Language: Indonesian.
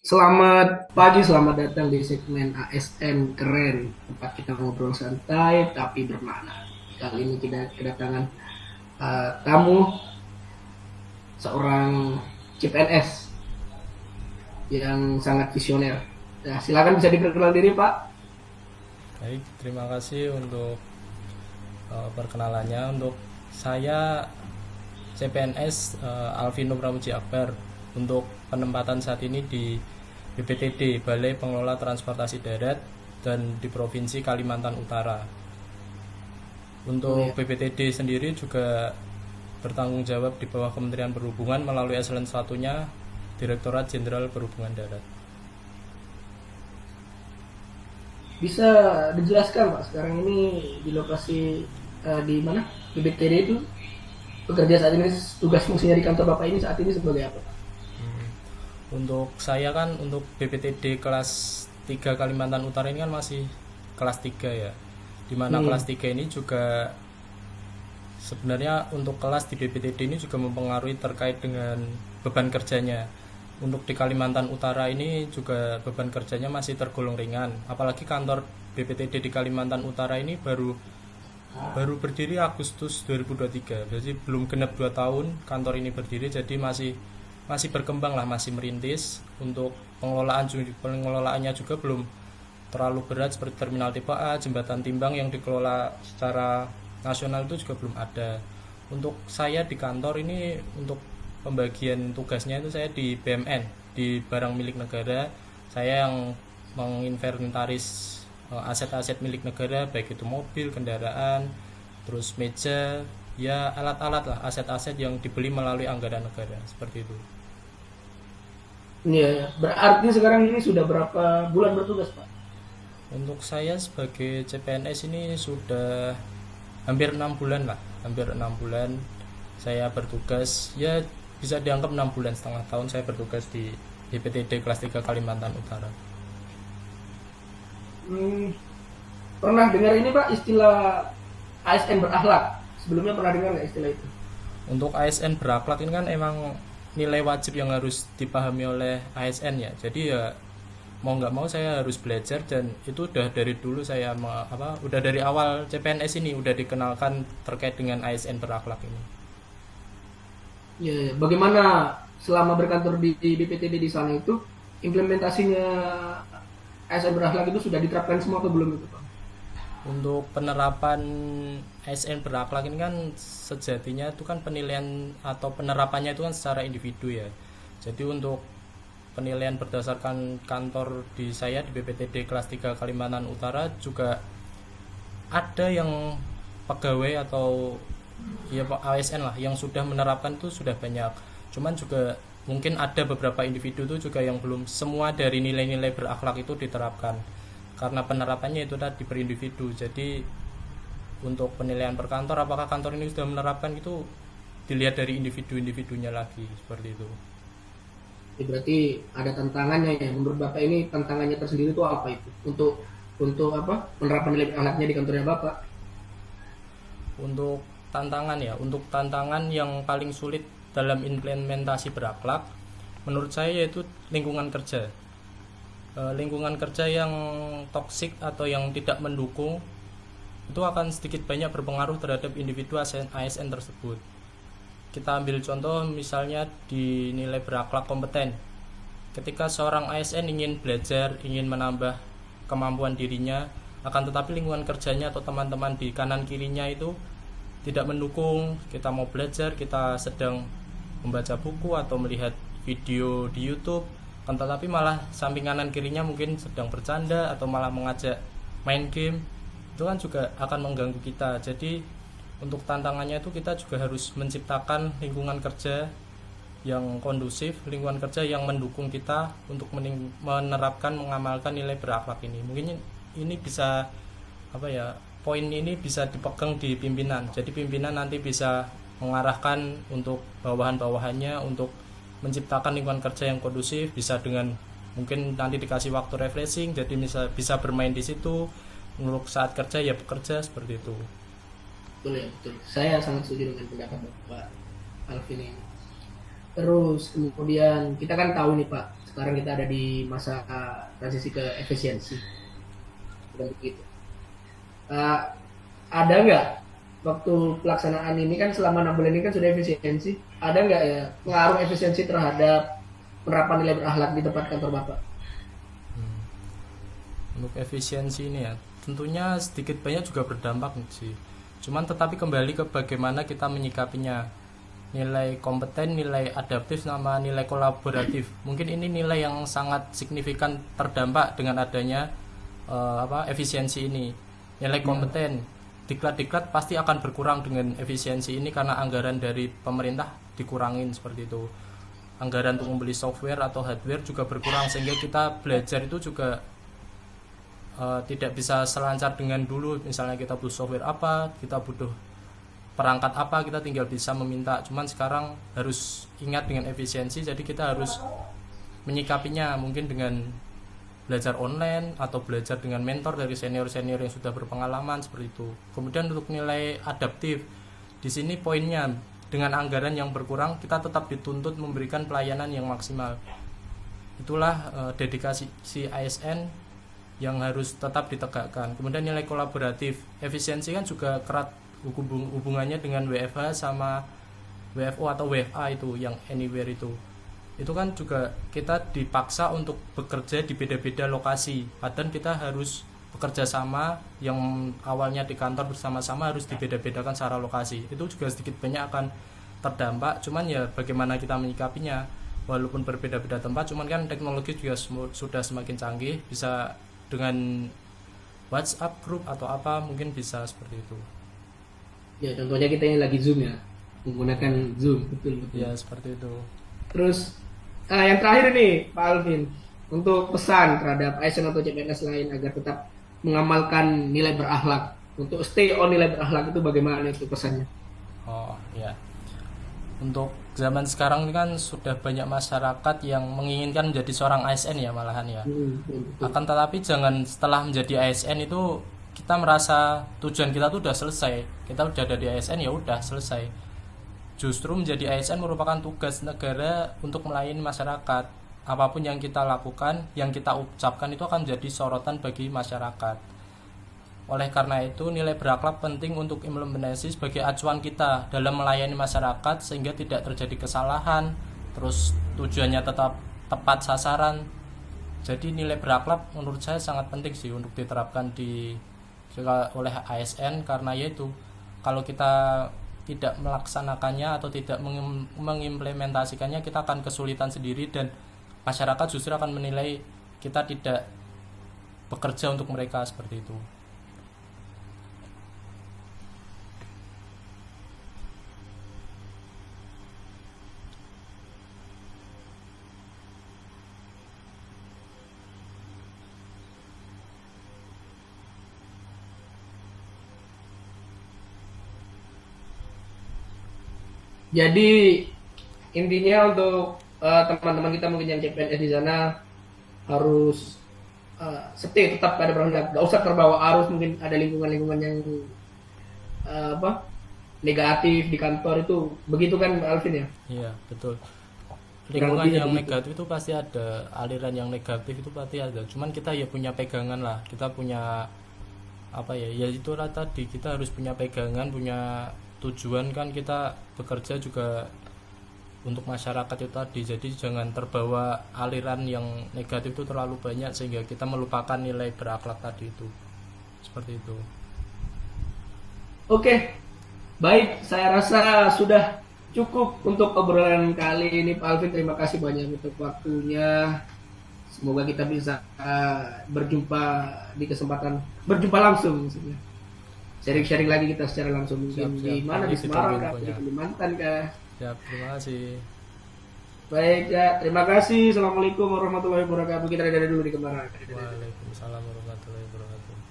Selamat pagi, selamat datang di segmen ASN Keren, tempat kita ngobrol santai tapi bermakna. Kali ini kita kedatangan tamu, seorang CPNS yang sangat visioner. Nah, silakan bisa diperkenalkan diri, Pak. Baik, terima kasih untuk perkenalannya. Untuk saya CPNS Alvino Pramuji Akbar. Untuk penempatan saat ini di BPTD, Balai Pengelola Transportasi Darat, dan di Provinsi Kalimantan Utara. Oh Untuk ya, BPTD sendiri juga bertanggung jawab di bawah Kementerian Perhubungan melalui eselon satunya Direktorat Jenderal Perhubungan Darat. bisa dijelaskan, Pak, sekarang ini di lokasi di mana? Di BPTD itu bekerja saat ini, tugas fungsinya di kantor Bapak ini saat ini sebagai apa, Pak? Untuk saya kan untuk BPTD kelas 3 Kalimantan Utara ini kan masih kelas 3 ya. Dimana Hmm. kelas 3 ini juga sebenarnya untuk kelas di BPTD ini juga mempengaruhi terkait dengan beban kerjanya. Untuk di Kalimantan Utara ini juga beban kerjanya masih tergolong ringan. Apalagi kantor BPTD di Kalimantan Utara ini baru baru berdiri Agustus 2023. Jadi belum genap 2 tahun kantor ini berdiri, jadi masih masih berkembang lah, masih merintis. Untuk pengelolaannya juga belum terlalu berat seperti terminal tipe A, jembatan timbang yang dikelola secara nasional itu juga belum ada. Untuk saya di kantor ini untuk pembagian tugasnya itu saya di BMN, di barang milik negara. Saya yang menginventaris aset-aset milik negara, baik itu mobil, kendaraan, terus meja, ya alat-alat lah, aset-aset yang dibeli melalui anggaran negara, seperti itu. Iya, ya. Berarti sekarang ini sudah berapa bulan bertugas, Pak? Untuk saya sebagai CPNS ini sudah hampir 6 bulan lah, hampir 6 bulan saya bertugas, ya bisa dianggap 6 bulan setengah tahun saya bertugas di DPTD kelas 3 Kalimantan Utara. Hmm, pernah dengar ini, Pak, istilah ASN berakhlak? Sebelumnya pernah dengar nggak istilah itu? Untuk ASN berakhlak ini kan emang nilai wajib yang harus dipahami oleh ASN ya. Jadi ya mau nggak mau saya harus belajar, dan itu udah dari dulu saya udah dari awal CPNS ini udah dikenalkan terkait dengan ASN berakhlak ini. Ya, ya. Bagaimana selama berkantor di BPTD di sana itu implementasinya ASN berakhlak itu sudah diterapkan semua atau belum itu, Pak? Untuk penerapan ASN berakhlak ini kan sejatinya itu kan penilaian atau penerapannya itu kan secara individu ya. Jadi untuk penilaian berdasarkan kantor di saya di BPTD kelas 3 Kalimantan Utara juga ada yang pegawai atau ya ASN lah yang sudah menerapkan itu sudah banyak. Cuman juga mungkin ada beberapa individu itu juga yang belum semua dari nilai-nilai berakhlak itu diterapkan. Karena penerapannya itu tadi per individu. Jadi untuk penilaian per kantor apakah kantor ini sudah menerapkan itu dilihat dari individu-individunya lagi, seperti itu. Ya, berarti ada tantangannya ya. Menurut Bapak ini tantangannya tersendiri itu apa itu? Untuk apa? Penerapan nilai akhlaknya di kantornya Bapak. Untuk tantangan ya, untuk tantangan yang paling sulit dalam implementasi berakhlak menurut saya yaitu lingkungan kerja. Lingkungan kerja yang toksik atau yang tidak mendukung itu akan sedikit banyak berpengaruh terhadap individu ASN tersebut. Kita ambil contoh misalnya di nilai berakhlak kompeten. Ketika seorang ASN ingin belajar, ingin menambah kemampuan dirinya, akan tetapi lingkungan kerjanya atau teman-teman di kanan kirinya itu tidak mendukung, kita mau belajar, kita sedang membaca buku atau melihat video di YouTube, kan tetapi malah samping kanan kirinya mungkin sedang bercanda atau malah mengajak main game, itu kan juga akan mengganggu kita. Jadi untuk tantangannya itu kita juga harus menciptakan lingkungan kerja yang kondusif, lingkungan kerja yang mendukung kita untuk menerapkan, mengamalkan nilai berakhlak ini. Mungkin ini bisa apa ya, poin ini bisa dipegang di pimpinan, jadi pimpinan nanti bisa mengarahkan untuk bawahan-bawahannya untuk menciptakan lingkungan kerja yang kondusif, bisa dengan mungkin nanti dikasih waktu refreshing, jadi bisa bisa bermain di situ, untuk saat kerja ya bekerja, seperti itu. Betul ya, betul. Saya sangat setuju dengan pendapat Bapak Alvin ini. Terus kemudian kita kan tahu nih, Pak, sekarang kita ada di masa transisi ke efisiensi. Dan begitu. Ada nggak waktu pelaksanaan ini kan selama 6 bulan ini kan sudah efisiensi, ada nggak ya pengaruh efisiensi terhadap penerapan nilai berakhlak di tempat kantor Bapak? Untuk efisiensi ini ya, tentunya sedikit banyak juga berdampak sih. Cuman tetapi kembali ke bagaimana kita menyikapinya. Nilai kompeten, nilai adaptif, sama nilai kolaboratif. Mungkin ini nilai yang sangat signifikan terdampak dengan adanya efisiensi ini. Nilai kompeten, diklat-diklat pasti akan berkurang dengan efisiensi ini karena anggaran dari pemerintah dikurangin seperti itu. Anggaran untuk membeli software atau hardware juga berkurang sehingga kita belajar itu juga tidak bisa selancar dengan dulu. Misalnya kita butuh software apa, kita butuh perangkat apa, kita tinggal bisa meminta. Cuman sekarang harus ingat dengan efisiensi, jadi kita harus menyikapinya mungkin dengan belajar online atau belajar dengan mentor dari senior-senior yang sudah berpengalaman seperti itu. Kemudian untuk nilai adaptif, di sini poinnya dengan anggaran yang berkurang kita tetap dituntut memberikan pelayanan yang maksimal. Itulah dedikasi si ASN yang harus tetap ditegakkan. Kemudian nilai kolaboratif, efisiensi kan juga erat hubungannya dengan WFH sama WFO atau WFA itu yang anywhere itu kan juga kita dipaksa untuk bekerja di beda-beda lokasi, padahal kita harus bekerja sama, yang awalnya di kantor bersama-sama harus dibeda-bedakan secara lokasi. Itu juga sedikit banyak akan terdampak. Cuman ya bagaimana kita menyikapinya, walaupun berbeda-beda tempat, cuman kan teknologi juga sudah semakin canggih, bisa dengan WhatsApp group atau apa mungkin bisa seperti itu. Ya contohnya kita ini lagi Zoom ya, menggunakan Zoom, betul. Ya seperti itu. Terus yang terakhir nih Pak Alvin, untuk pesan terhadap ASN atau CPNS lain agar tetap mengamalkan nilai berakhlak, untuk stay on nilai berakhlak itu bagaimana itu pesannya? Oh ya, untuk zaman sekarang ini kan sudah banyak masyarakat yang menginginkan menjadi seorang ASN ya malahan ya. Akan tetapi jangan setelah menjadi ASN itu kita merasa tujuan kita tuh udah selesai, kita udah ada di ASN ya udah selesai. Justru menjadi ASN merupakan tugas negara untuk melayani masyarakat. Apapun yang kita lakukan, yang kita ucapkan itu akan menjadi sorotan bagi masyarakat. Oleh karena itu, nilai berakhlak penting untuk implementasi sebagai acuan kita dalam melayani masyarakat sehingga tidak terjadi kesalahan, terus tujuannya tetap tepat sasaran. Jadi nilai berakhlak menurut saya sangat penting sih untuk diterapkan oleh ASN, karena yaitu kalau kita tidak melaksanakannya atau tidak mengimplementasikannya, kita akan kesulitan sendiri dan masyarakat justru akan menilai kita tidak bekerja untuk mereka seperti itu. Jadi intinya untuk teman-teman kita mungkin yang CPNS di sana harus stay tetap pada berakhlak, gak usah terbawa arus. Mungkin ada lingkungan-lingkungan yang negatif di kantor itu, begitu kan Alvin ya? Iya betul. Lingkungan yang negatif itu pasti ada, aliran yang negatif itu pasti ada. Cuman kita ya punya pegangan lah, kita punya ya itulah tadi, kita harus punya pegangan, punya tujuan kan, kita bekerja juga untuk masyarakat itu tadi. Jadi jangan terbawa aliran yang negatif itu terlalu banyak sehingga kita melupakan nilai berakhlak tadi itu. Seperti itu. Oke, baik, saya rasa sudah cukup untuk obrolan kali ini Pak Alvin. Terima kasih banyak untuk waktunya. Semoga kita bisa berjumpa di kesempatan berjumpa langsung maksudnya. Sharing-sharing lagi kita secara langsung, mungkin di mana, di Semarang kah, di Kalimantan kah. Siap, terima kasih. Baik ya, terima kasih. Assalamualaikum warahmatullahi wabarakatuh. Kita dari dulu di kemana? Waalaikumsalam warahmatullahi wabarakatuh.